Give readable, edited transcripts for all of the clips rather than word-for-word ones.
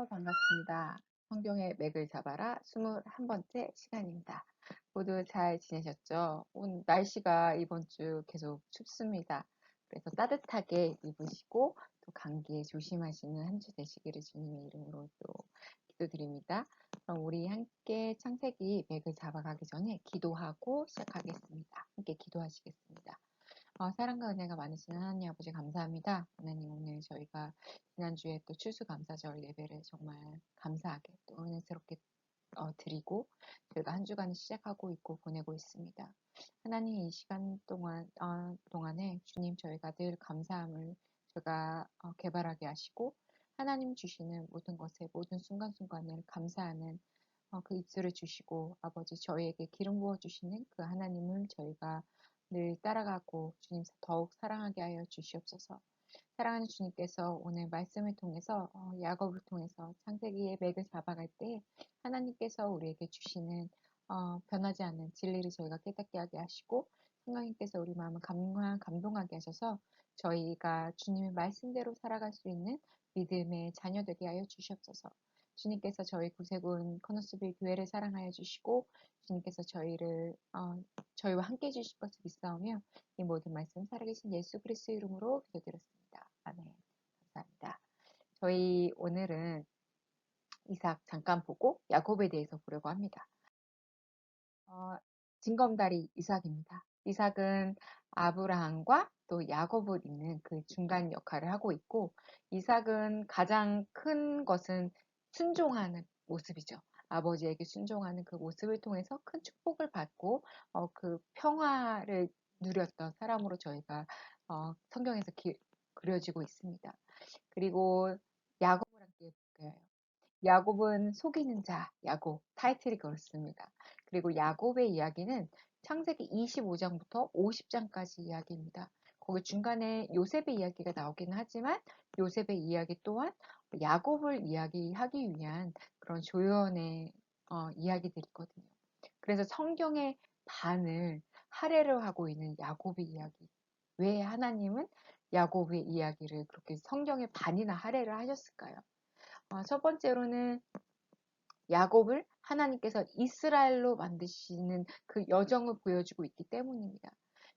반갑습니다. 성경의 맥을 잡아라 21번째 시간입니다. 모두 잘 지내셨죠? 오늘 날씨가 이번 주 계속 춥습니다. 그래서 따뜻하게 입으시고 또 감기에 조심하시는 한 주 되시기를 주님의 이름으로 또 기도드립니다. 그럼 우리 함께 창세기 맥을 잡아가기 전에 기도하고 시작하겠습니다. 함께 기도하시겠습니다. 사랑과 은혜가 많으신 하나님 아버지 감사합니다. 하나님 오늘 저희가 지난주에 또 추수감사절 예배를 정말 감사하게 또 은혜스럽게 드리고 저희가 한 주간을 시작하고 있고 보내고 있습니다. 하나님 이 시간 동안에 주님 저희가 늘 감사함을 저희가 개발하게 하시고 하나님 주시는 모든 것에 모든 순간순간을 감사하는 그 입술을 주시고 아버지 저희에게 기름 부어 주시는 그 하나님을 저희가 늘 따라가고 주님 더욱 사랑하게 하여 주시옵소서. 사랑하는 주님께서 오늘 말씀을 통해서 야곱을 통해서 창세기의 맥을 잡아갈 때 하나님께서 우리에게 주시는 변하지 않는 진리를 저희가 깨닫게 하게 하시고 성령님께서 우리 마음을 감동하게 하셔서 저희가 주님의 말씀대로 살아갈 수 있는 믿음의 자녀 되게 하여 주시옵소서. 주님께서 저희 구세군 코너스빌 교회를 사랑하여 주시고 주님께서 저희와 함께 해주실 것을 믿사오며 이 모든 말씀 살아계신 예수 그리스도 이름으로 기도드렸습니다. 아멘. 감사합니다. 저희 오늘은 이삭 잠깐 보고 야곱에 대해서 보려고 합니다. 징검다리 이삭입니다. 이삭은 아브라함과 또 야곱을 잇는 그 중간 역할을 하고 있고 이삭은 가장 큰 것은 순종하는 모습이죠. 아버지에게 순종하는 그 모습을 통해서 큰 축복을 받고 그 평화를 누렸던 사람으로 저희가 성경에서 그려지고 있습니다. 그리고 야곱을 함께 볼게요. 야곱은 속이는 자, 야곱 타이틀이 그렇습니다. 그리고 야곱의 이야기는 창세기 25장부터 50장까지 이야기입니다. 거기 중간에 요셉의 이야기가 나오기는 하지만 요셉의 이야기 또한 야곱을 이야기하기 위한 그런 조연의 이야기들이거든요. 그래서 성경의 반을 할애를 하고 있는 야곱의 이야기. 왜 하나님은 야곱의 이야기를 그렇게 성경의 반이나 할애를 하셨을까요? 첫 번째로는 야곱을 하나님께서 이스라엘로 만드시는 그 여정을 보여주고 있기 때문입니다.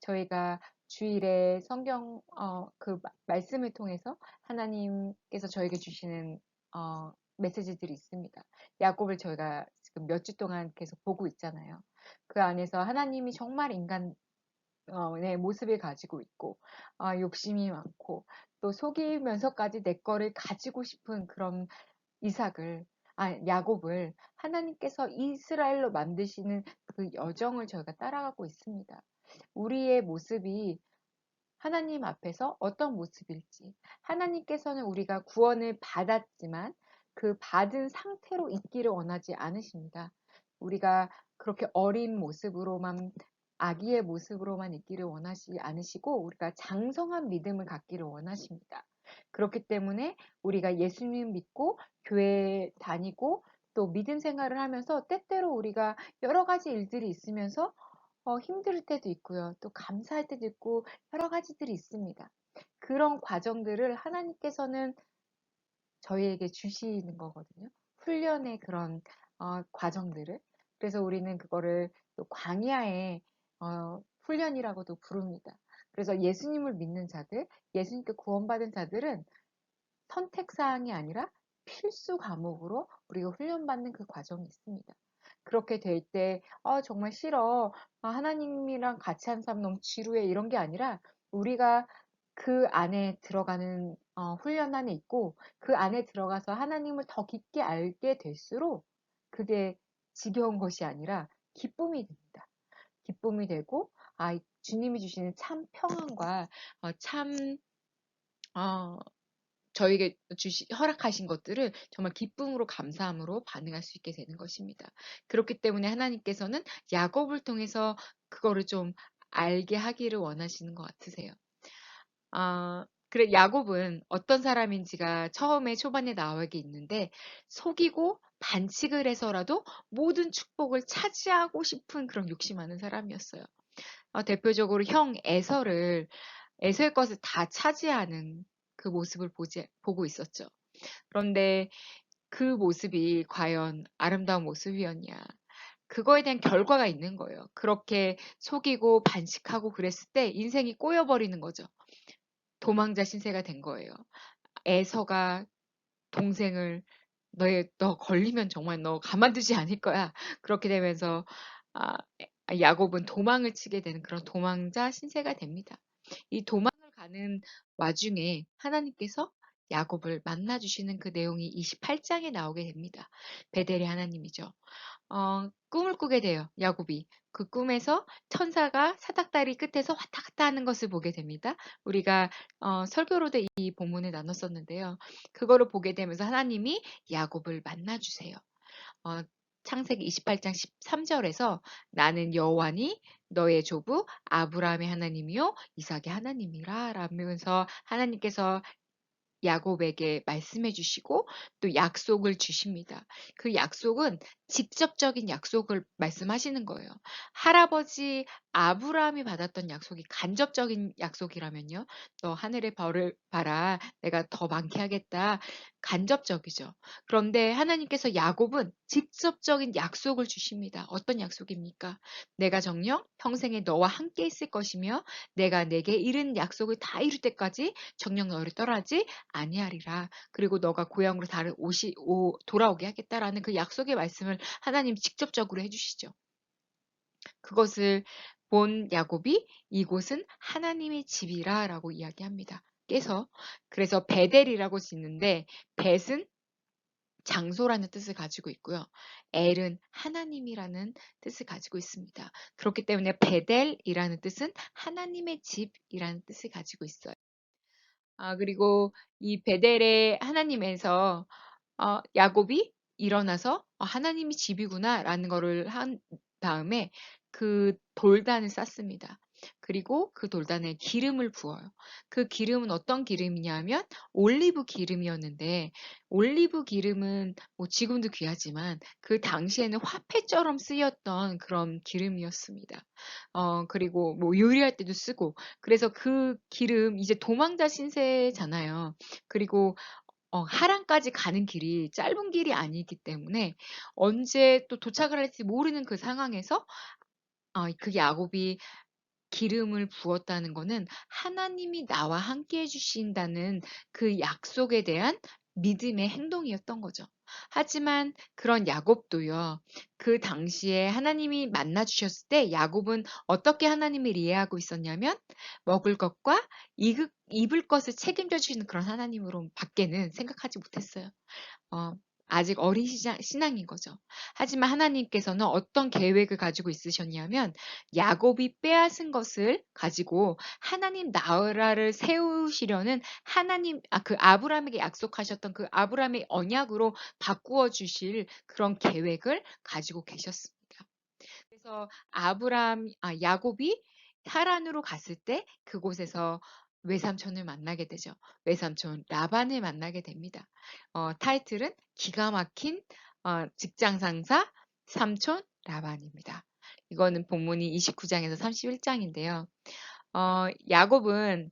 저희가 주일에 성경 그 말씀을 통해서 하나님께서 저에게 주시는 메시지들이 있습니다. 야곱을 저희가 지금 몇 주 동안 계속 보고 있잖아요. 그 안에서 하나님이 정말 인간의 모습을 가지고 있고 욕심이 많고 또 속이면서까지 내 거를 가지고 싶은 그런 야곱을 하나님께서 이스라엘로 만드시는 그 여정을 저희가 따라가고 있습니다. 우리의 모습이 하나님 앞에서 어떤 모습일지, 하나님께서는 우리가 구원을 받았지만 그 받은 상태로 있기를 원하지 않으십니다. 우리가 그렇게 어린 모습으로만 아기의 모습으로만 있기를 원하지 않으시고 우리가 장성한 믿음을 갖기를 원하십니다. 그렇기 때문에 우리가 예수님 믿고 교회 다니고 또 믿음 생활을 하면서 때때로 우리가 여러 가지 일들이 있으면서 힘들 때도 있고요. 또 감사할 때도 있고 여러 가지들이 있습니다. 그런 과정들을 하나님께서는 저희에게 주시는 거거든요. 훈련의 그런 과정들을. 그래서 우리는 그거를 또 광야의 훈련이라고도 부릅니다. 그래서 예수님을 믿는 자들, 예수님께 구원받은 자들은 선택사항이 아니라 필수 과목으로 우리가 훈련받는 그 과정이 있습니다. 그렇게 될 때, 정말 싫어. 하나님이랑 같이 하는 사람 너무 지루해. 이런 게 아니라 우리가 그 안에 들어가는 훈련 안에 있고 그 안에 들어가서 하나님을 더 깊게 알게 될수록 그게 지겨운 것이 아니라 기쁨이 됩니다. 기쁨이 되고, 주님이 주시는 참 평안과 참 저에게 허락하신 것들을 정말 기쁨으로 감사함으로 반응할 수 있게 되는 것입니다. 그렇기 때문에 하나님께서는 야곱을 통해서 그거를 좀 알게 하기를 원하시는 것 같으세요. 그래 야곱은 어떤 사람인지가 처음에 초반에 나오게 있는데 속이고 반칙을 해서라도 모든 축복을 차지하고 싶은 그런 욕심 많은 사람이었어요. 대표적으로 형 에서의 것을 다 차지하는 그 모습을 보고 있었죠. 그런데 그 모습이 과연 아름다운 모습이었냐. 그거에 대한 결과가 있는 거예요. 그렇게 속이고 반식하고 그랬을 때 인생이 꼬여버리는 거죠. 도망자 신세가 된 거예요. 에서가 동생을 너 걸리면 정말 너 가만두지 않을 거야. 그렇게 되면서 아, 야곱은 도망을 치게 되는 그런 도망자 신세가 됩니다. 이 도망을 가는 와중에 하나님께서 야곱을 만나주시는 그 내용이 28장에 나오게 됩니다. 베델의 하나님이죠. 꿈을 꾸게 돼요. 야곱이. 그 꿈에서 천사가 사닥다리 끝에서 왔다 갔다 하는 것을 보게 됩니다. 우리가 설교로도 이 본문을 나눴었는데요. 그거를 보게 되면서 하나님이 야곱을 만나주세요. 어, 창세기 28장 13절에서 나는 여호와니 너의 조부 아브라함의 하나님이요 이삭의 하나님이라 라면서 하나님께서 야곱에게 말씀해 주시고 또 약속을 주십니다. 그 약속은 직접적인 약속을 말씀하시는 거예요. 할아버지 아브라함이 받았던 약속이 간접적인 약속이라면요. 너 하늘의 별을 봐라. 내가 더 많게 하겠다. 간접적이죠. 그런데 하나님께서 야곱은 직접적인 약속을 주십니다. 어떤 약속입니까? 내가 정녕 평생에 너와 함께 있을 것이며 내가 내게 이른 약속을 다 이룰 때까지 정녕 너를 떠나지 아니하리라. 그리고 너가 고향으로 돌아오게 하겠다라는 그 약속의 말씀을 하나님 직접적으로 해주시죠. 그것을 본 야곱이 이곳은 하나님의 집이라라고 이야기합니다. 그래서 베델이라고 짓는데 벳은 장소라는 뜻을 가지고 있고요. 엘은 하나님이라는 뜻을 가지고 있습니다. 그렇기 때문에 베델이라는 뜻은 하나님의 집이라는 뜻을 가지고 있어요. 그리고 이 베델의 하나님에서 야곱이 일어나서 하나님이 집이구나라는 거를 한 다음에 그 돌단을 쌓습니다. 그리고 그 돌단에 기름을 부어요. 그 기름은 어떤 기름이냐면 올리브 기름이었는데 올리브 기름은 뭐 지금도 귀하지만 그 당시에는 화폐처럼 쓰였던 그런 기름이었습니다. 그리고 뭐 요리할 때도 쓰고 그래서 그 기름 이제 도망자 신세잖아요. 그리고 하란까지 가는 길이 짧은 길이 아니기 때문에 언제 또 도착을 할지 모르는 그 상황에서 그 야곱이 기름을 부었다는 거는 하나님이 나와 함께 해주신다는 그 약속에 대한 믿음의 행동이었던 거죠. 하지만 그런 야곱도요, 그 당시에 하나님이 만나 주셨을 때 야곱은 어떻게 하나님을 이해하고 있었냐면 먹을 것과 입을 것을 책임져 주시는 그런 하나님으로 밖에는 생각하지 못했어요. 어, 아직 어린 신앙인 거죠. 하지만 하나님께서는 어떤 계획을 가지고 있으셨냐면 야곱이 빼앗은 것을 가지고 하나님 나라를 세우시려는 그 아브라함에게 약속하셨던 그 아브라함의 언약으로 바꾸어 주실 그런 계획을 가지고 계셨습니다. 그래서 야곱이 하란으로 갔을 때 그곳에서 외삼촌을 만나게 되죠. 외삼촌 라반을 만나게 됩니다. 타이틀은 기가 막힌 직장 상사 삼촌 라반입니다. 이거는 본문이 29장에서 31장인데요. 야곱은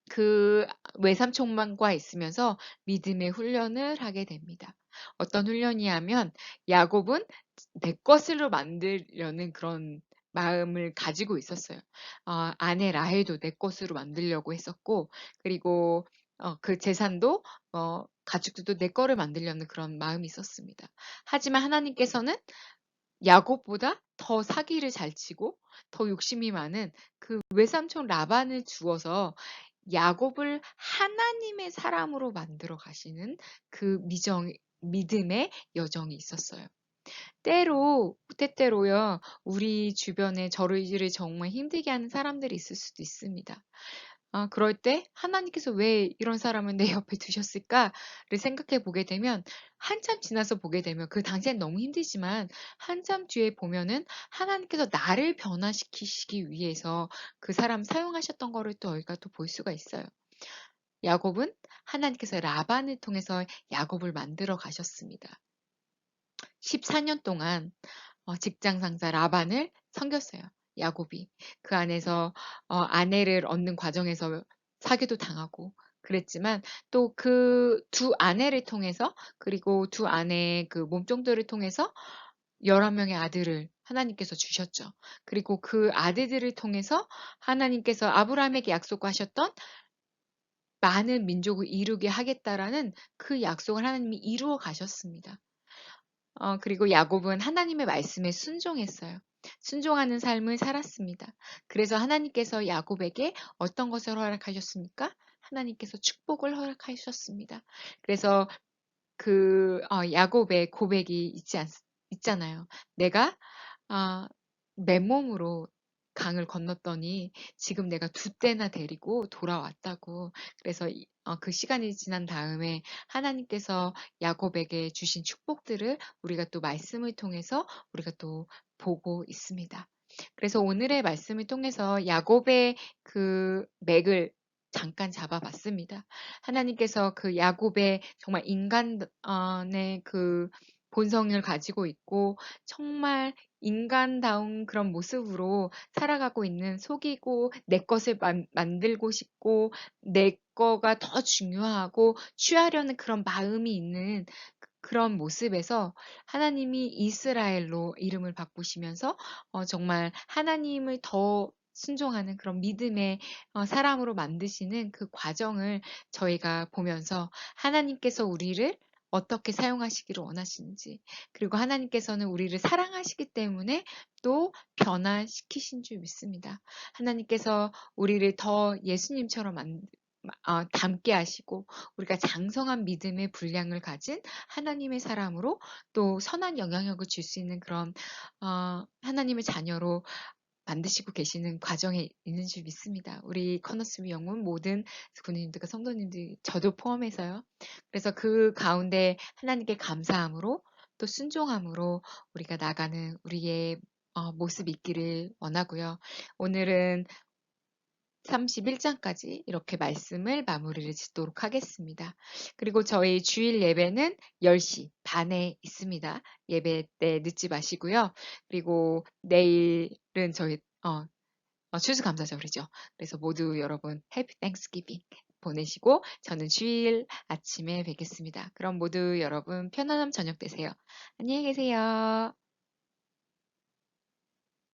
그 외삼촌과 있으면서 믿음의 훈련을 하게 됩니다. 어떤 훈련이냐면 야곱은 내 것으로 만들려는 그런 마음을 가지고 있었어요. 아내 라헬도 내 것으로 만들려고 했었고, 그리고 그 재산도 가축들도 내 거를 만들려는 그런 마음이 있었습니다. 하지만 하나님께서는 야곱보다 더 사기를 잘 치고 더 욕심이 많은 그 외삼촌 라반을 주어서 야곱을 하나님의 사람으로 만들어 가시는 그 믿음의 여정이 있었어요. 때때로요, 우리 주변에 저를 정말 힘들게 하는 사람들이 있을 수도 있습니다. 그럴 때 하나님께서 왜 이런 사람을 내 옆에 두셨을까를 생각해 보게 되면 한참 지나서 보게 되면 그 당시엔 너무 힘들지만 한참 뒤에 보면은 하나님께서 나를 변화시키시기 위해서 그 사람 사용하셨던 거를 또 우리가 또 볼 수가 있어요. 야곱은 하나님께서 라반을 통해서 야곱을 만들어 가셨습니다. 14년 동안 직장 상사 라반을 섬겼어요. 야곱이. 그 안에서 아내를 얻는 과정에서 사기도 당하고 그랬지만 또 그 두 아내를 통해서 그리고 두 아내의 그 몸종들을 통해서 11명의 아들을 하나님께서 주셨죠. 그리고 그 아들들을 통해서 하나님께서 아브라함에게 약속하셨던 많은 민족을 이루게 하겠다라는 그 약속을 하나님이 이루어 가셨습니다. 그리고 야곱은 하나님의 말씀에 순종했어요. 순종하는 삶을 살았습니다. 그래서 하나님께서 야곱에게 어떤 것을 허락하셨습니까? 하나님께서 축복을 허락하셨습니다. 그래서 야곱의 고백이 있잖아요. 내가 맨몸으로 강을 건넜더니 지금 내가 두 떼나 데리고 돌아왔다고. 그래서 그 시간이 지난 다음에 하나님께서 야곱에게 주신 축복들을 우리가 또 말씀을 통해서 우리가 또 보고 있습니다. 그래서 오늘의 말씀을 통해서 야곱의 그 맥을 잠깐 잡아봤습니다. 하나님께서 그 야곱의 정말 인간의 그 본성을 가지고 있고 정말 인간다운 그런 모습으로 살아가고 있는 속이고 내 것을 만들고 싶고 내 거가 더 중요하고 취하려는 그런 마음이 있는 그런 모습에서 하나님이 이스라엘로 이름을 바꾸시면서 정말 하나님을 더 순종하는 그런 믿음의 사람으로 만드시는 그 과정을 저희가 보면서 하나님께서 우리를 어떻게 사용하시기를 원하시는지 그리고 하나님께서는 우리를 사랑하시기 때문에 또 변화시키신 줄 믿습니다. 하나님께서 우리를 더 예수님처럼 닮게 하시고 우리가 장성한 믿음의 분량을 가진 하나님의 사람으로 또 선한 영향력을 줄 수 있는 그런 하나님의 자녀로 만드시고 계시는 과정에 있는 줄 믿습니다. 우리 커너스비 영혼 모든 군인님들과 성도님들 저도 포함해서요. 그래서 그 가운데 하나님께 감사함으로 또 순종함으로 우리가 나가는 우리의 모습이 있기를 원하고요. 오늘은 31장까지 이렇게 말씀을 마무리를 짓도록 하겠습니다. 그리고 저희 주일 예배는 10시 반에 있습니다. 예배 때 늦지 마시고요. 그리고 내일은 저희 추수감사절이죠. 그래서 모두 여러분 해피 땡스기빙 보내시고 저는 주일 아침에 뵙겠습니다. 그럼 모두 여러분 편안한 저녁 되세요. 안녕히 계세요.